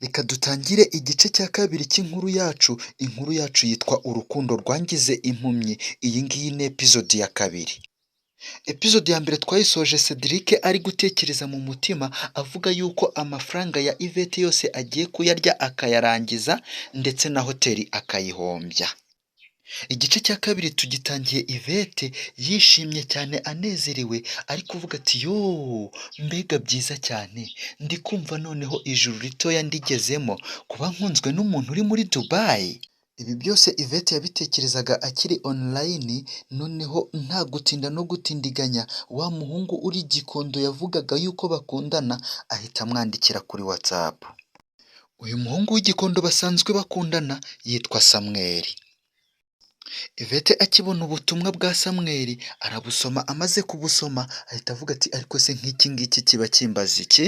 Reka dutangire igice cya kabiri cy'inkuru yacu, inkuru yacu yitwa urukundo rwangize impumyi, iyi ngiyi ni episode ya kabiri. Episode ya mbere twayisoje Cedric ari gutekereza mu mutima avuga yuko amafaranga ya Yvette yose agiye kuyarya akayarangiza ndetse na hoteli akayihombya. Igice cya kabiri tugitangiye Yvette yishimye cyane anezerewe ari kuvuga ati yoo mbega byiza cyane, ndi kumva noneho ijuru ritoya ndigezemo kuba nkunzwe n'umuntu uri muri Dubai. Ibi byose Yvette yabitekerezaga akiri online, noneho nta gutinda no gutindiganya wa muhungu uri Gikondo yavugaga yuko bakundana ahita amwandikira kuri WhatsApp. Uyu muhungu w'Igikondo basanzwe bakundana yitwa Samuel. Yvette akibona ubutumwa bwa Samuel arabusoma, amaze kubusoma ahita avuga ati ariko se nk'iki ngiki kiba kimbaza iki?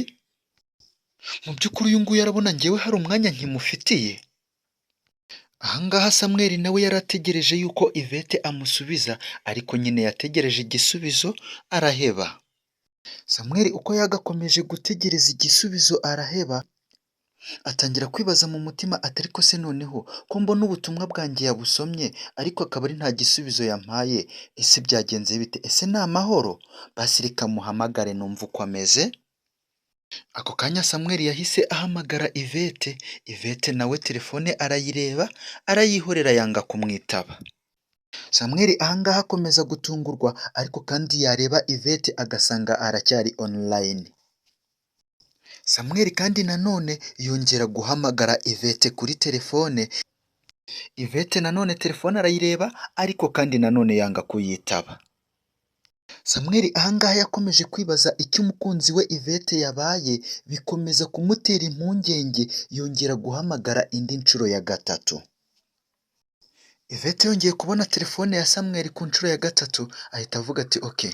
Mu by'ukuri uyu nguyu arabona njyewe hari umwanya nkimufitiye? Aha ngaha Samuel nawe yari ategereje yuko Yvette amusubiza, ariko nyine yategereje igisubizo araheba. Samuel uko yagakomeje gutegereza igisubizo araheba, atangira kwibaza mu mutima ati ariko se noneho ko mbona ubutumwa bwanjye yabusomye ariko akaba ari nta gisubizo yampaye, ese byagenze bite? Ese ni amahoro? Basi reka muhamagare numva uko ameze. Ako kanya Samuel yahise ahamagara Yvette, Yvette nawe telefone arayireba arayihorera yanga kumwitaba. Samuel aha ngaha akomeza gutungurwa, ariko kandi yareba Yvette agasanga aracyari online. Samuel kandi nanone yongera guhamagara Yvette kuri telefone, Yvette nanone telefone arayireba ariko kandi nanone yanga kuyitaba. Samuel aha ngaha yakomeje kwibaza icyo umukunzi we Yvette yabaye, bikomeza kumutera impungenge, yongera guhamagara indi nshuro ya gatatu. Yvette yongeye kubona telefone ya Samuel ku nshuro ya gatatu ahita avuga ati okay,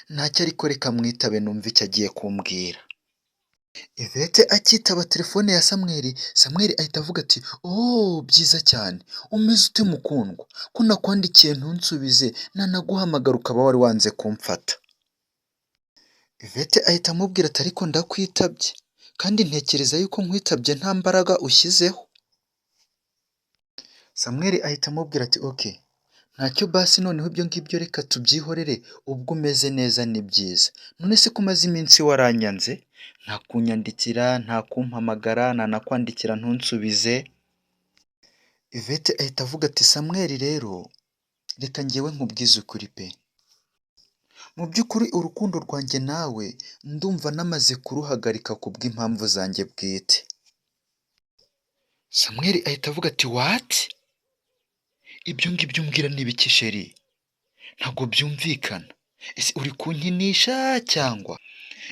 ntacyo ariko reka mwitabe numva icyo agiye kumbwira. Yvette akitaba telefone ya Samuel, Samuel ahita avuga ati oh byiza cyane, umeze ute mukundwa? Ko nakwandikiye ntunsubize, nanaguhamagara ukaba wari wanze kumfata. Yvette ahita amubwira ati ariko ndakwitabye, kandi ntekereza yuko nkwitabye nta mbaraga ushyizeho. Samuel ahita amubwira ati okay, ntacyo basi noneho ibyo ngibyo reka tubyihorere, ubwo umeze neza ni byiza. None se ko umaze iminsi waranyanze, nta kunyandikira, nta kumpamagara, nanakwandikira ntunsubize? Yvette ahita avuga ati Samuel rero reka njyewe nkubwize ukuri pe, mu by'ukuri urukundo rwanjye nawe ndumva namaze kuruhagarika kubw'impamvu zanjye bwite. Samuel ahita avuga ati what? Ibyo ngibyo umbwira ni ibiki sheri? Ntabwo byumvikana. Ese uri kunkinisha cyangwa?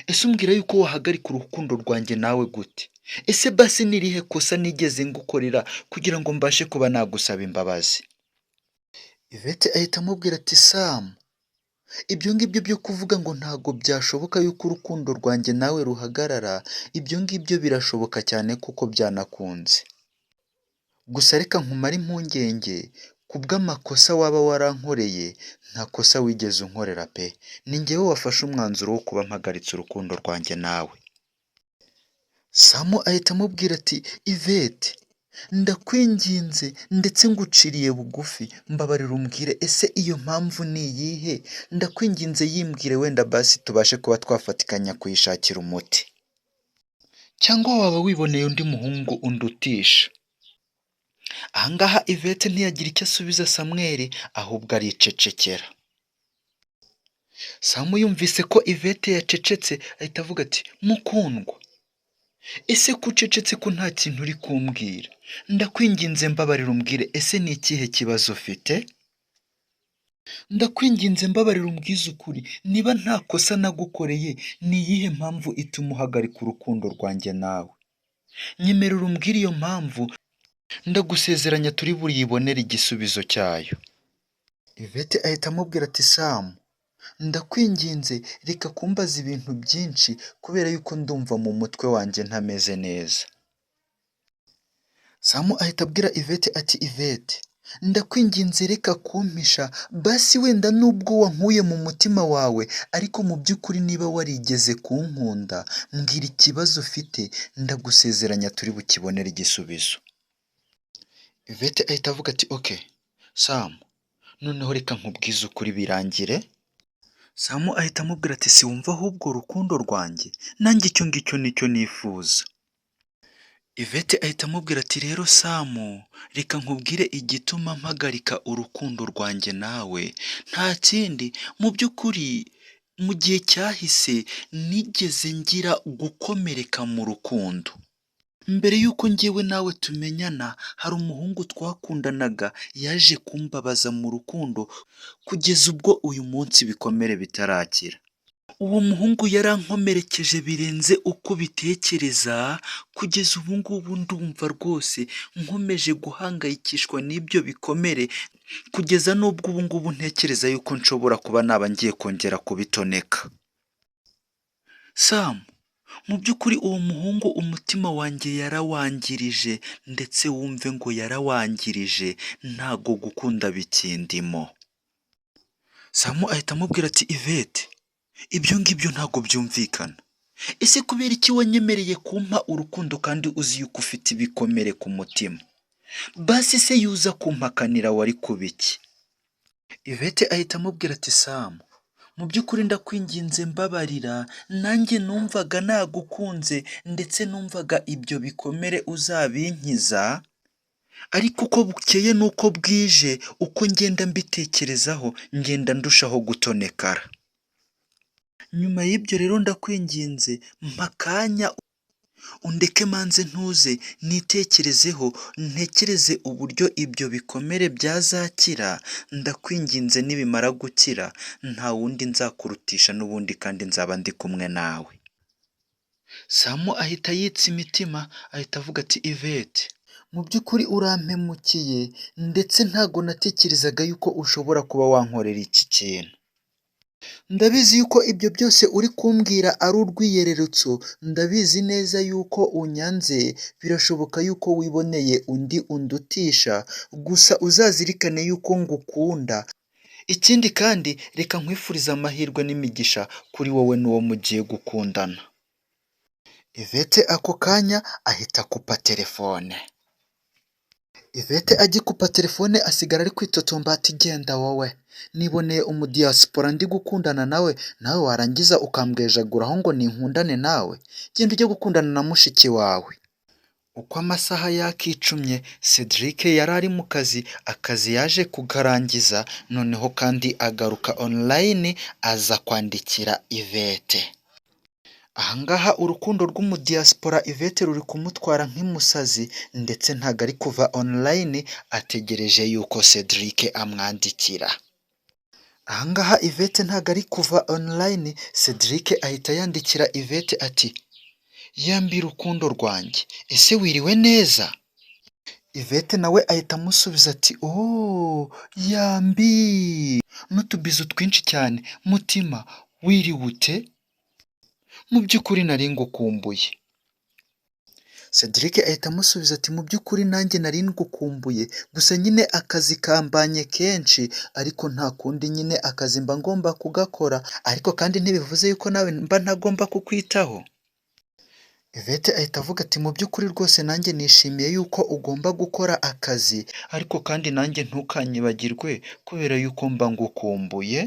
Ese umbwira yuko wahagarika urukundo rwanjye nawe gute? Ese basi ni irihe kosa nigeze ngukorera kugira ngo mbashe kuba nagusaba imbabazi? Yvette ahita amubwira ati Sam, ibyo ngibyo byo kuvuga ngo ntabwo byashoboka yuko urukundo rwanjye nawe ruhagarara, ibyo ngibyo birashoboka cyane kuko byanakunze. Gusa reka nkumare impungenge, kubw'amakosa waba warankoreye nta kosa wigeze unkorera pe, ni njyewe wafashe umwanzuro wo kuba mpagaritse urukundo rwanjye nawe. Sam ahita amubwira ati Yvette ndakwinginze ndetse nguciriye bugufi, mbabarira umbwire ese iyo mpamvu ni iyihe? Ndakwinginze yimbwire wenda basi tubashe kuba twafatikanya kuyishakira umuti, cyangwa waba wiboneye undi muhungu undutisha? Aha ngaha Yvette ntiyagira icyo asubiza Samuel, ahubwo aricecekera. Sam yumvise ko Yvette yacecetse ahita avuga ati mukundwa, ese ko ucecetse ko nta kintu uri kumbwira? Ndakwinginze mbabarira umbwire ese ni ikihe kibazo ufite? Ndakwinginze mbabarira umbwize ukuri, niba nta kosa nagukoreye ni iyihe mpamvu ituma uhagarika urukundo rwanjye nawe? Nyemerera umbwire iyo mpamvu, ndagusezeranya turi buriyibonere igisubizo cyayo. Yvette ahita amubwira ati Sam, ndakwinginze reka kumbaza ibintu byinshi kubera yuko ndumva mu mutwe wanjye ntameze neza. Sam ahita abwira Yvette ati Yvette ndakwinginze reka kumpisha, basi wenda nubwo wankuye mu mutima wawe ariko mu by'ukuri niba warigeze kunkunda mbwira ikibazo ufite ndagusezeranya turi bukibonere igisubizo. Yvette ahita avuga ati okay Sam, noneho reka nkubwize ukuri birangire. Sam ahita amubwira ati siwumva ahubwo rukundo rwanjye nanjye icyo ngicyo nicyo nifuza. Yvette ahita amubwira ati rero Samu reka nkubwire igituma mpagarika urukundo rwanjye nawe nta kindi, mu by'ukuri mu gihe cyahise nigeze ngira gukomereka mu rukundo. Mbere y'uko njyewe nawe tumenyana hari umuhungu twakundanaga yaje kumbabaza mu rukundo kugeza ubwo uyu munsi ibikomere bitarakira. Uwo muhungu yarankomerekeje birenze uko ubitekereza, kugeza ubu ngubu ndumva rwose nkomeje guhangayikishwa n'ibyo bikomere, kugeza n'ubwo ubu ngubu ntekereza yuko nshobora kuba naba ngiye kongera kubitoneka. Sam, mu by'ukuri uwo muhungu umutima wanjye yarawangirije, ndetse wumve ngo yarawangirije ntago gukunda bikindimo. Sam ahita amubwira ati Yvette, ibyo ngibyo ntabwo byumvikana. Ese kubera iki wanyemereye kumpa urukundo kandi uzi yuko ufite ibikomere ku mutima? Basi se yuza kumpakanira wari kuba iki? Yvette ahita amubwira ati Sam, mu by'ukuri ndakwinginze mbabarira, nanjye numvaga nagukunze ndetse numvaga ibyo bikomere uzabinkiza, ariko uko bukeye n'uko bwije uko ngenda mbitekerezaho ngenda ndushaho gutonekara. Nyuma y'ibyo rero ndakwinginze mpa akanya undeke manze ntuze nitekerezeho, ntekereze uburyo ibyo bikomere byazakira, ndakwinginze nibimara gukira nta wundi nzakurutisha n'ubundi kandi nzaba ndi kumwe nawe. Samu ahita yitsa imitima ahita avuga ati Yvette, mu by'ukuri urampemukiye ndetse ntago natekerezaga yuko ushobora kuba wankorera iki kintu. Ndabizi yuko ibyo byose uri kumbwira ari urwiyererutso, ndabizi neza yuko unyanze, birashoboka yuko wiboneye undi undutisha, gusa uzazirikane yuko ngukunda. Ikindi kandi reka nkwifurize amahirwe n'imigisha kuri wowe n'uwo mugiye gukundana. Yvette ako kanya ahita akupa telefone. Yvette agikupa telefone asigara ari kwitotomba ati genda wowe, niboneye umudiyasipora ndi gukundana nawe, nawe warangiza ukambwejaguraho ngo ninkundane nawe, genda ujye gukundana na mushiki wawe. Uko amasaha yakicumye Cedric yari ari mu kazi, akazi yaje kukarangiza noneho kandi agaruka online aza kwandikira Yvette. Ahangaha urukundo rw'umudiyasipora Yvette ruri kumutwara nk'imusazi ndetse ntago ari kuva online ategereje yuko Cedric amwandikira. Ahangaha Yvette ntago ari kuva online, Cedric ahita yandikira Yvette ati yambi rukundo rwanjye ese wiriwe neza? Yvette nawe ahita amusubiza ati yambi n'utubizo twinshi cyane, mutima wiriwe ute? Mu by'ukuri nari ngukumbuye. Cedric ahita amusubiza ati mu by'ukuri nanjye nari ngukumbuye, gusa nyine akazi kambanye kenshi ariko nta kundi nyine akazi mba ngomba kugakora, ariko kandi ntibivuze yuko nawe mba ntagomba kukwitaho. Yvette ahita avuga ati mu by'ukuri rwose nanjye nishimiye yuko ugomba gukora akazi, ariko kandi nanjye ntukanyibagirwe kubera yuko mba ngukumbuye.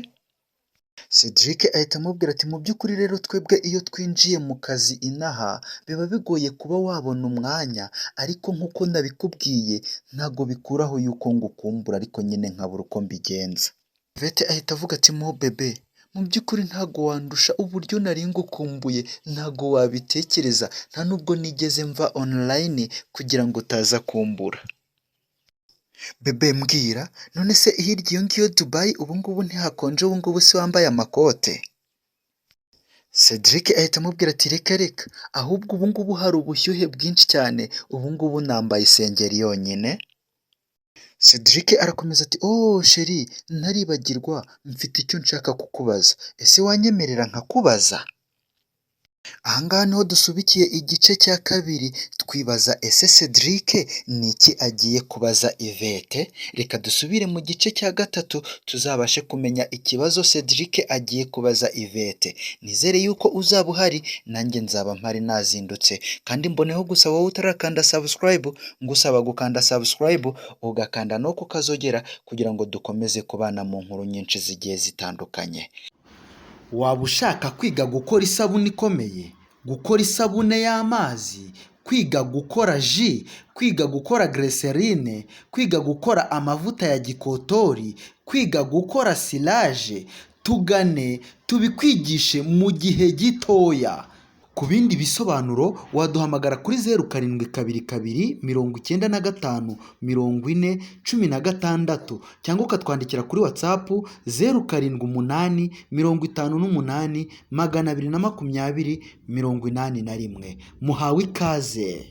Cedric ahita amubwira ati mu by'ukuri rero twebwe iyo twinjiye mu kazi inaha biba bigoye kuba wabona umwanya, ariko nk'uko nabikubwiye ntago bikuraho yuko ngukumbura ariko nyine nkabura uko mbigenza. Yvette ahita avuga ati mo bebe, mu by'ukuri ntago wandusha uburyo nari ngukumbuye, ntago wabitekereza, nta nubwo nigeze mva online kugira ngo utaza kumbura. Bebe mbwira, none se hirya iyo ngiyo Dubai ubu ngubu ntihakonje, ubu ngubu se wambaye amakote? Cedric ahita amubwira ati reka reka, ahubwo ubu ngubu hari ubushyuhe bwinshi cyane, ubu ngubu nambaye isengeri yonyine. Cedric arakomeza ati sheri ntaribagirwa mfite icyo nshaka kukubaza, ese wanyemerera nkakubaza? Aha ngaha niho dusubikiye igice cya kabiri twibaza ese Cedric ni iki agiye kubaza Yvette, reka dusubire mu gice cya gatatu tuzabashe kumenya ikibazo Cedric agiye kubaza Yvette, nizere yuko uzaba uhari nanjye nzaba mpari nazindutse, kandi mboneho gusaba wowe utarakanda subscribe ngusaba gukanda subscribe ugakanda no kukazogera kugira ngo dukomeze kubana mu nkuru nyinshi zigiye zitandukanye. Waba ushaka kwiga gukora isabune ikomeye, gukora isabune y'amazi, kwiga gukora ji, kwiga gukora glycerine, kwiga gukora amavuta ya gikotori, kwiga gukora silage, tugane tubikwigishe mu gihe gitoya. Ku bindi bisobanuro waduhamagara kuri 0722954016 cyangwa ukatwandikira kuri WhatsApp 0788580221. Muhawe ikaze.